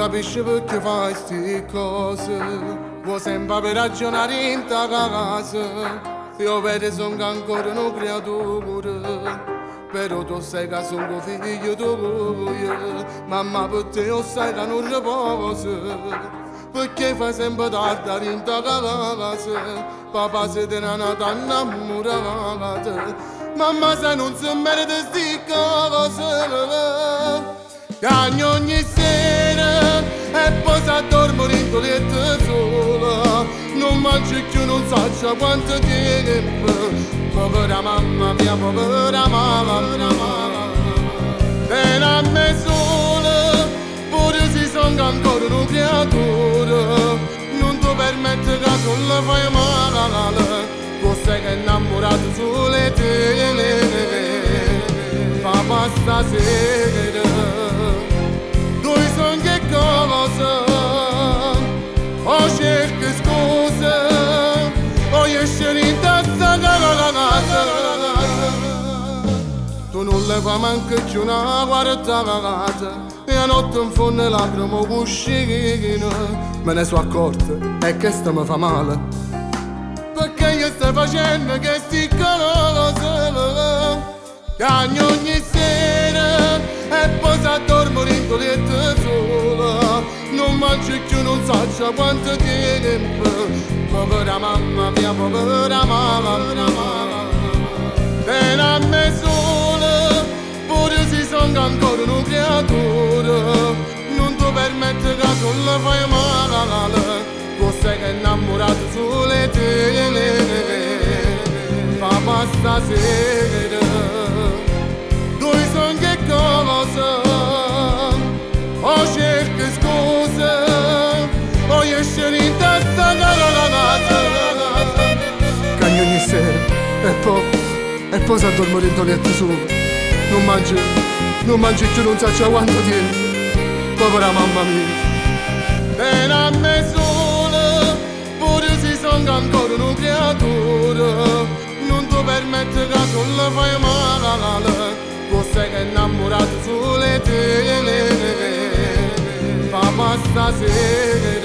capisci perché fai sti cose. Vuoi sempre ragionare in ta casa. Io vedo sono ancora una creatura, però tu sai che sono figlio tuo. Mamma per te io sai che non riposo. Perché fai sempre tardi in ta casa. Papà se te ne andata innamorata. Mamma se non si merita sti cose. Cagno ogni sera e poi si addormo in tuo letto sola. Non mangio più, non so quanto tempo. Povera mamma mia, povera mamma. E a me sola, pure se sono ancora una creatura. Non ti permetto che tu la fai male. Tu sei che è innamorato sulle te. Papà stasera dove sono che cosa? O cerco scuse o esce in testa casa. Tu non le fai manco più una guardata. E a notte in fondo le lacrime cuscino. Me ne sono accorto e che sta mi fa male. Perché io sto facendo che sti cose. Cagno ogni sera e poi si addormo in tuo letto sola. Non mangio più, non so quanto tempo. Povera mamma mia, povera mamma. E a me sola, pure se sono ancora una creatura. Non ti permetto che tu la fai male. Tu sei che è innamorato sulle te. Papà stasera dove sono che cosa? O cerco scuse o esce in testa casa. Cagno ogni sera e poi si addormo in tuo letto solo. Non mangio più, non so quanto tempo. Povera mamma mia. E a me sola, pure se sono ancora una creatura. Non ti permetto che tu la fai male. Tu sei che è innamorato sulle te. Papà stasera